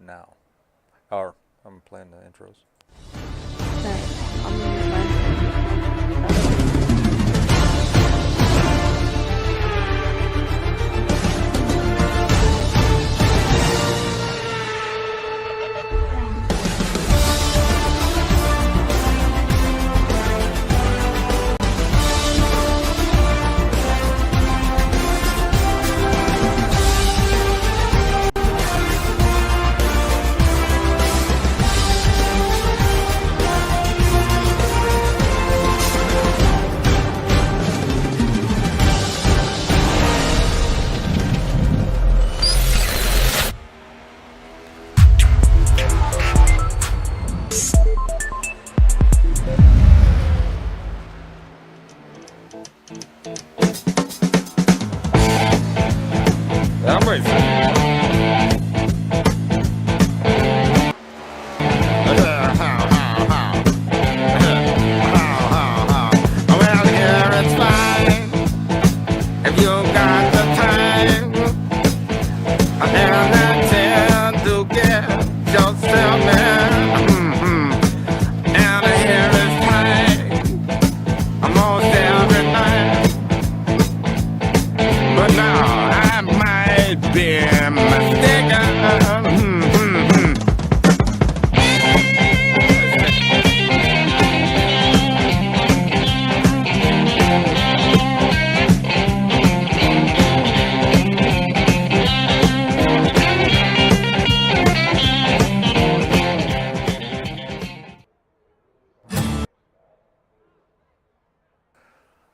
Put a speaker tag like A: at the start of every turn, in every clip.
A: now. Or I'm playing the intros.
B: Alright, I'll move it.
C: I'm ready. Well, yeah, it's fine if you got the time and the chance to get yourself in. And here is time almost every night. But now I might be mistaken.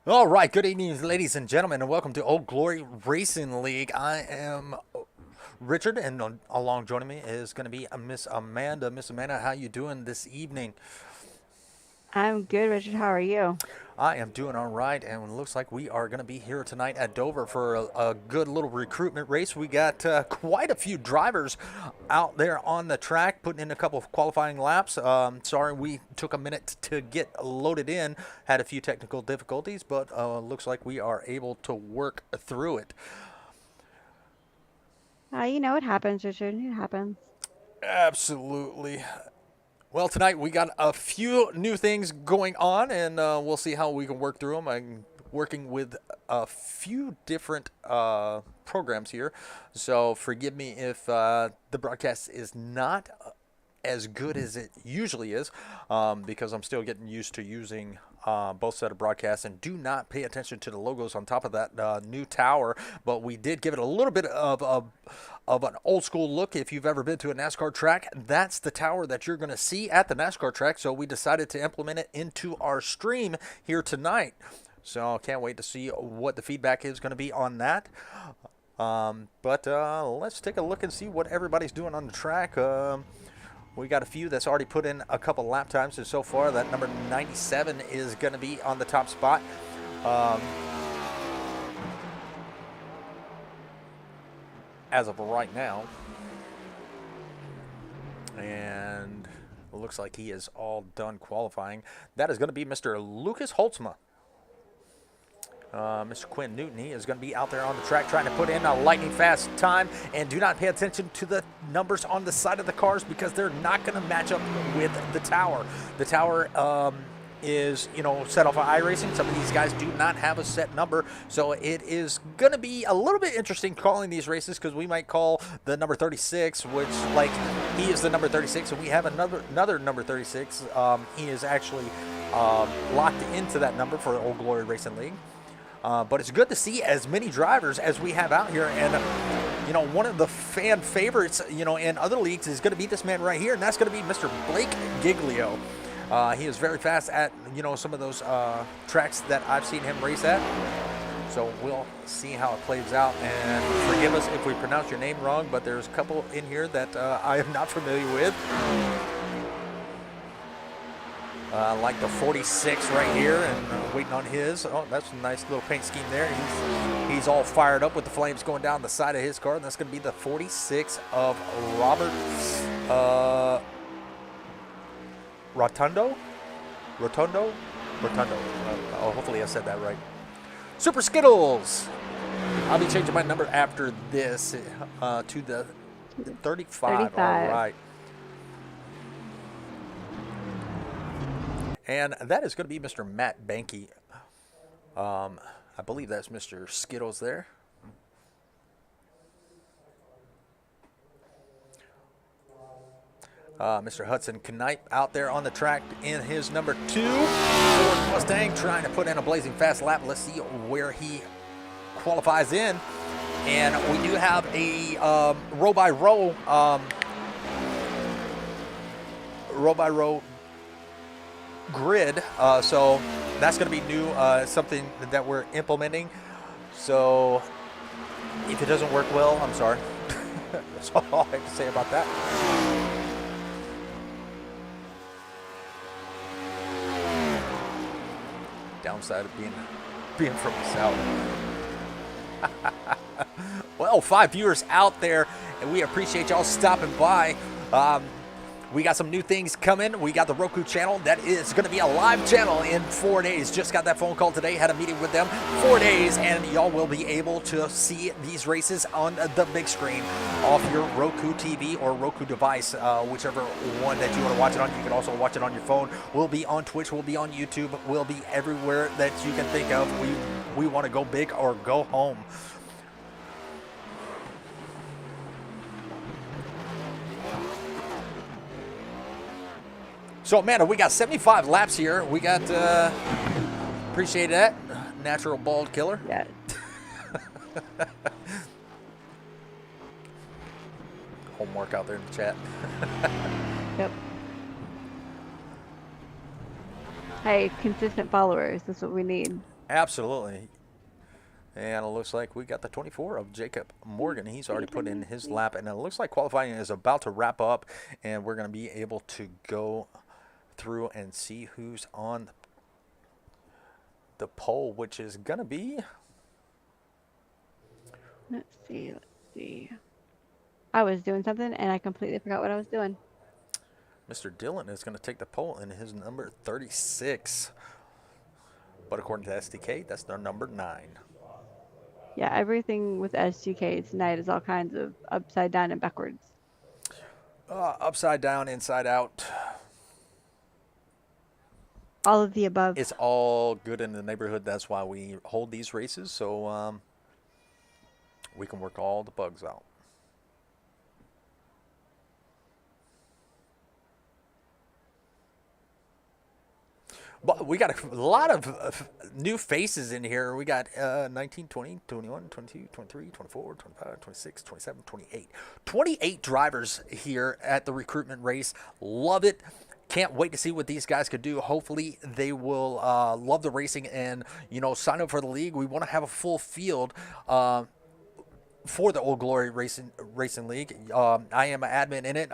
A: All right, good evening, ladies and gentlemen, and welcome to Old Glory Racing League. I am Richard, and along joining me is going to be Miss Amanda. Miss Amanda, how you doing this evening?
B: I'm good, Richard. How are you?
A: I am doing all right, and it looks like we are going to be here tonight at Dover for a good little recruitment race. We got quite a few drivers out there on the track, putting in a couple of qualifying laps. Sorry we took a minute to get loaded in, had a few technical difficulties, but looks like we are able to work through it.
B: You know, it happens, Richard. It happens.
A: Absolutely. Well, tonight we got a few new things going on, and we'll see how we can work through them. I'm working with a few different programs here, so forgive me if the broadcast is not as good as it usually is, because I'm still getting used to using both set of broadcasts. And do not pay attention to the logos on top of that new tower, but we did give it a little bit of an old school look. If you've ever been to a NASCAR track, that's the tower that you're going to see at the NASCAR track, so we decided to implement it into our stream here tonight. So can't wait to see what the feedback is going to be on that. But let's take a look and see what everybody's doing on the track. We got a few that's already put in a couple lap times, and so far that number 97 is going to be on the top spot. As of right now. And it looks like he is all done qualifying. That is going to be Mr. Lucas Holtzma. Mr. Quinn Newton, he is going to be out there on the track trying to put in a lightning fast time. And do not pay attention to the numbers on the side of the cars, because they're not going to match up with the tower. The tower is, you know, set off of iRacing. Some of these guys do not have a set number, so it is going to be a little bit interesting calling these races, because we might call the number 36, which, like, he is the number 36, and we have another number 36. He is actually locked into that number for the Old Glory Racing League. But it's good to see as many drivers as we have out here. And, you know, one of the fan favorites, you know, in other leagues is going to be this man right here, and that's going to be Mr. Blake Giglio. He is very fast at, you know, some of those tracks that I've seen him race at. So we'll see how it plays out. And forgive us if we pronounce your name wrong, but there's a couple in here that I am not familiar with. Like the 46 right here, and waiting on his. Oh, that's a nice little paint scheme there. He's all fired up with the flames going down the side of his car, and that's going to be the 46 of Robert Rotundo. Hopefully I said that right. Super Skittles. I'll be changing my number after this to the 35. All
B: 35.
A: right. And that is going to be Mr. Matt Banky. I believe that's Mr. Skittles there. Mr. Hudson Knipe out there on the track in his number 2 Ford Mustang, trying to put in a blazing fast lap. Let's see where he qualifies in. And we do have a row by row grid, so that's going to be new, something that we're implementing. So if it doesn't work well, I'm sorry. That's all I have to say about that. Downside of being from the South. Well, 5 viewers out there, and we appreciate y'all stopping by. We got some new things coming. We got the Roku channel that is going to be a live channel in 4 days. Just got that phone call today, had a meeting with them. 4 days, and y'all will be able to see these races on the big screen off your Roku TV or Roku device, whichever one that you want to watch it on. You can also watch it on your phone. We'll be on Twitch. We'll be on YouTube. We'll be everywhere that you can think of. We want to go big or go home. So, Amanda, we got 75 laps here. We got, appreciate that, natural bald killer.
B: Yeah.
A: Homework out there in the chat.
B: Yep. Hey, consistent followers. That's what we need.
A: Absolutely. And it looks like we got the 24 of Jacob Morgan. He's already put in his lap, and it looks like qualifying is about to wrap up, and we're going to be able to go through and see who's on the pole, which is going to be...
B: Let's see. I was doing something, and I completely forgot what I was doing.
A: Mr. Dillon is going to take the pole in his number 36. But according to SDK, that's their number 9.
B: Yeah, everything with SGK tonight is all kinds of upside down and backwards.
A: Upside down, inside out.
B: All of the above.
A: It's all good in the neighborhood. That's why we hold these races, so we can work all the bugs out. But we got a lot of new faces in here. We got 19, 20, 21, 22, 23, 24, 25, 26, 27, 28. 28 drivers here at the recruitment race. Love it. Can't wait to see what these guys could do. Hopefully they will love the racing and, sign up for the league. We want to have a full field for the Old Glory Racing League. I am an admin in it.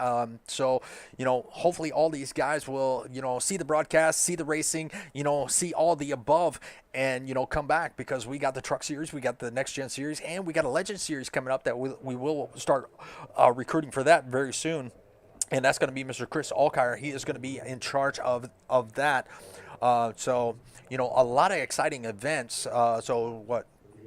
A: So, hopefully all these guys will, see the broadcast, see the racing, see all the above, and, come back, because we got the Truck Series, we got the Next Gen Series, and we got a Legend Series coming up that we will start recruiting for that very soon. And that's going to be Mr. Chris Alkire. He is going to be in charge of that. So, a lot of exciting events.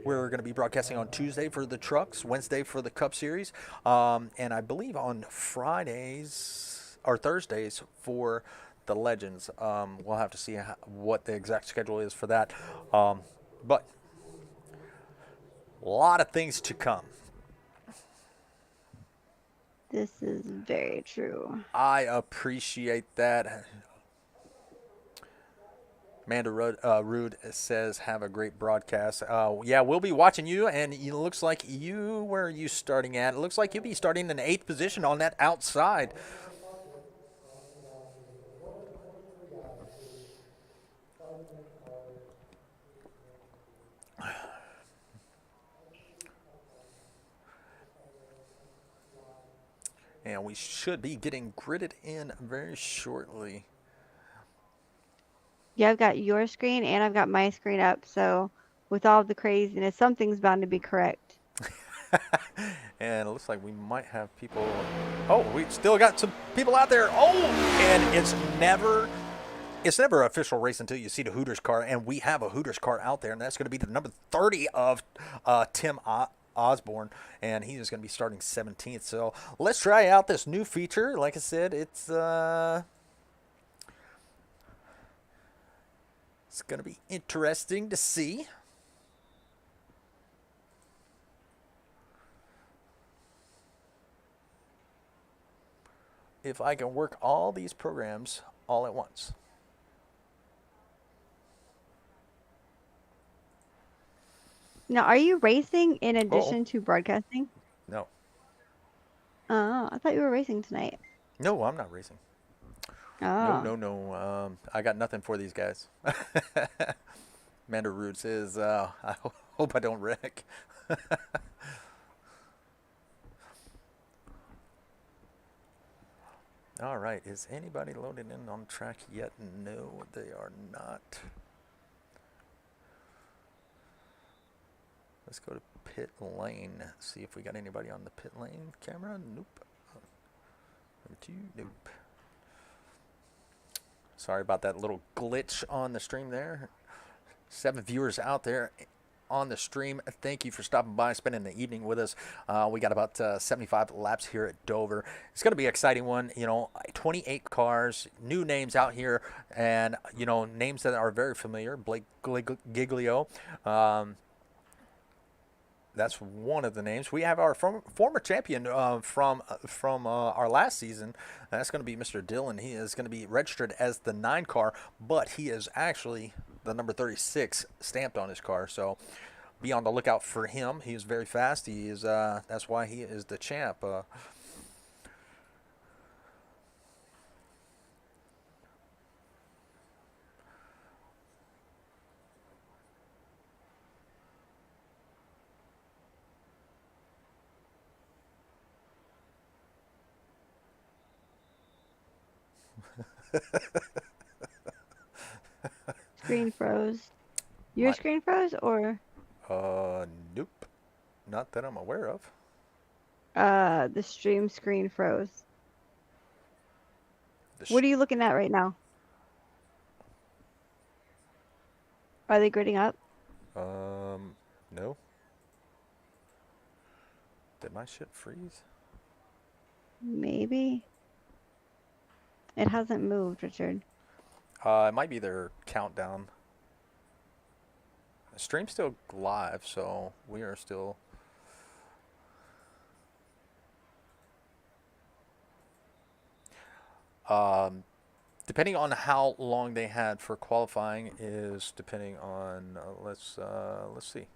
A: We're going to be broadcasting on Tuesday for the trucks, Wednesday for the Cup Series, and I believe on Fridays or Thursdays for the Legends. We'll have to see what the exact schedule is for that. But a lot of things to come.
B: This is very true.
A: I appreciate that. Amanda Rude says, have a great broadcast. Yeah, we'll be watching you, and it looks like where are you starting at? It looks like you'll be starting in 8th position on that outside. And we should be getting gridded in very shortly.
B: Yeah, I've got your screen and I've got my screen up. So with all the craziness, something's bound to be correct.
A: And it looks like we might have people. Oh, we still got some people out there. Oh, and it's never an official race until you see the Hooters car. And we have a Hooters car out there. And that's going to be the number 30 of Tim Osborne, and he is going to be starting 17th. So let's try out this new feature. Like I said, it's going to be interesting to see. If I can work all these programs all at once.
B: Now, are you racing in
A: Oh,
B: addition to broadcasting?
A: no.
B: Oh, I thought you were racing tonight.
A: No, I'm not racing.
B: Oh.
A: No. I got nothing for these guys. Mander Roots is, I hope I don't wreck. All right, is anybody loaded in on track yet? No, they are not. Let's go to pit lane. See if we got anybody on the pit lane camera. Nope. Number 2, nope. Sorry about that little glitch on the stream there. 7 viewers out there on the stream. Thank you for stopping by, spending the evening with us. We got about 75 laps here at Dover. It's going to be an exciting one. 28 cars, new names out here, and names that are very familiar. Blake Giglio. That's one of the names. We have our former champion from our last season. That's going to be Mr. Dillon. He is going to be registered as the 9 car, but he is actually the number 36 stamped on his car. So be on the lookout for him. He is very fast. He is. That's why he is the champ.
B: Screen froze. Your screen froze or?
A: Nope. Not that I'm aware of.
B: The stream screen froze. What are you looking at right now? Are they gridding up?
A: No. Did my shit freeze?
B: Maybe. It hasn't moved, Richard.
A: It might be their countdown. The stream's still live, so we are still. Depending on how long they had for qualifying is depending on. Let's see.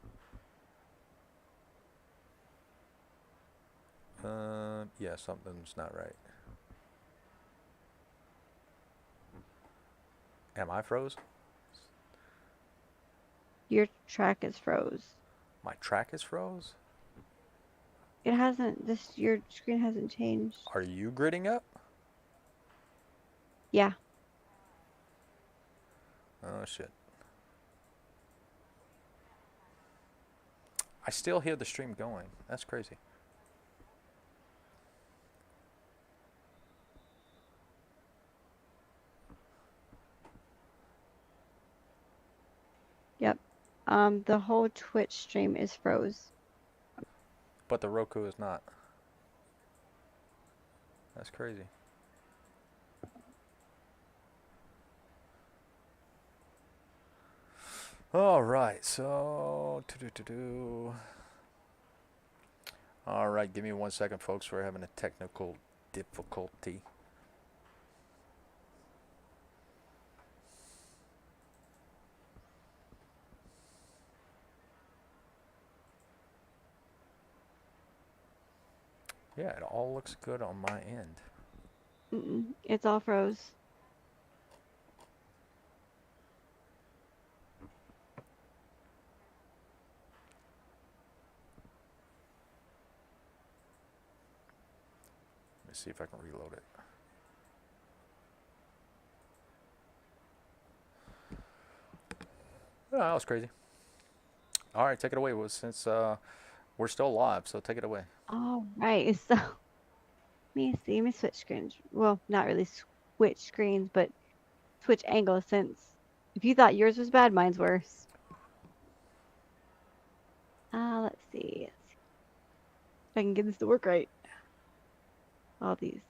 A: Yeah, something's not right. Am I froze?
B: Your track is froze.
A: My track is froze?
B: It hasn't, your screen hasn't changed.
A: Are you gridding up?
B: Yeah.
A: Oh, shit. I still hear the stream going. That's crazy.
B: Yep. The whole Twitch stream is froze.
A: But the Roku is not. That's crazy. All right, so all right, give me 1 second, folks. We're having a technical difficulty. Yeah, it all looks good on my end.
B: It's all froze.
A: Let me see if I can reload it. Oh, that was crazy. All right, take it away. Well, since we're still live, so take it away.
B: All right, so let me see. Let me switch screens. Well, not really switch screens, but switch angles, since if you thought yours was bad, mine's worse. Let's see. If I can get this to work right. All these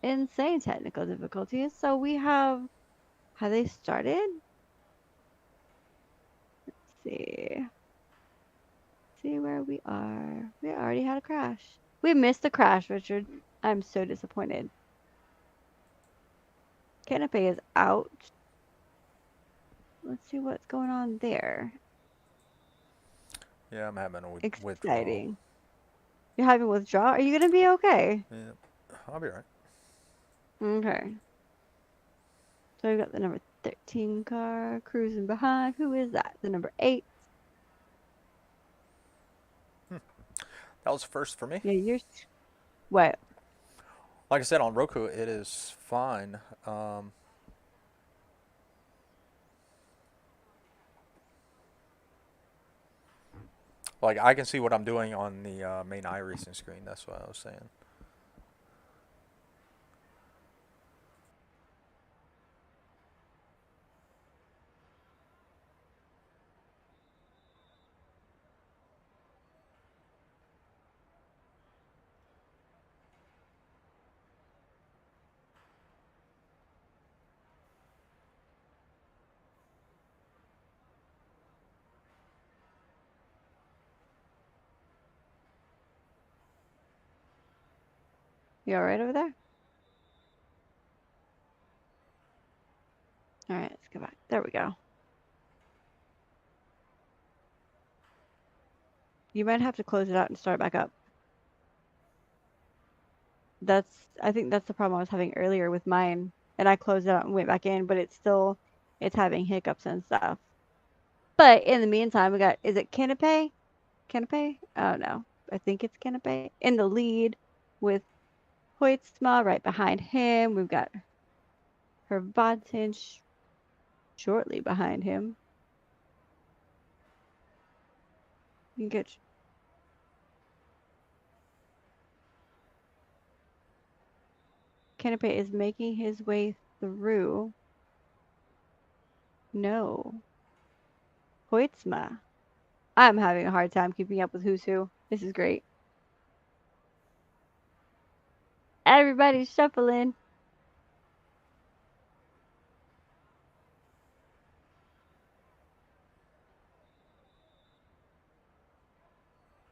B: insane technical difficulties. So we have they started? Let's see. See where we are. We already had a crash. We missed a crash, Richard. I'm so disappointed. Canopy is out. Let's see what's going on there.
A: Yeah, I'm having a withdrawal.
B: Exciting. You're having withdrawal? Are you gonna be okay?
A: Yeah, I'll be all right.
B: Okay. So we got the number 13 car cruising behind. Who is that? The number 8.
A: That was first for me.
B: Yeah, you're. What?
A: Like I said, on Roku, it is fine. Like I can see what I'm doing on the main iRacing screen. That's what I was saying.
B: You alright over there? Alright, let's go back. There we go. You might have to close it out and start back up. I think that's the problem I was having earlier with mine. And I closed it out and went back in, but it's having hiccups and stuff. But in the meantime, we got, is it Canopy? Canopy? Oh no. I think it's Canopy. In the lead with Hoytsma right behind him. We've got Hervatin shortly behind him. You can get Canopy is making his way through. No. Hoytsma. I'm having a hard time keeping up with who's who. This is great. Everybody's shuffling.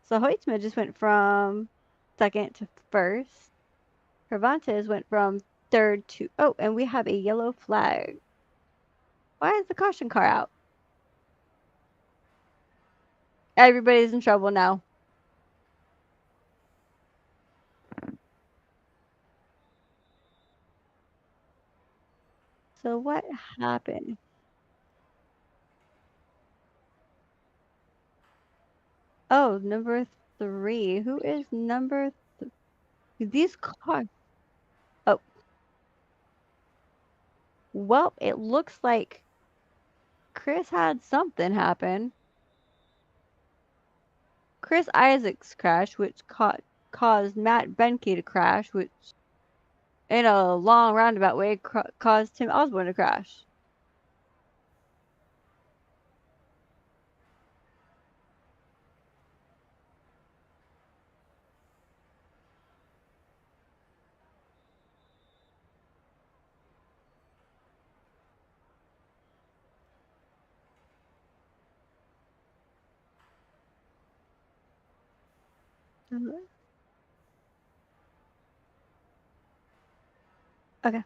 B: So Hoytsma just went from second to first. Cervantes went from third to... Oh, and we have a yellow flag. Why is the caution car out? Everybody's in trouble now. So what happened? Oh, number 3. Who is number... These cars... Oh. Well, it looks like Chris had something happen. Chris Isaacs crashed, which caused Matt Benke to crash, which in a long roundabout way caused Tim Osborne to crash. Okay.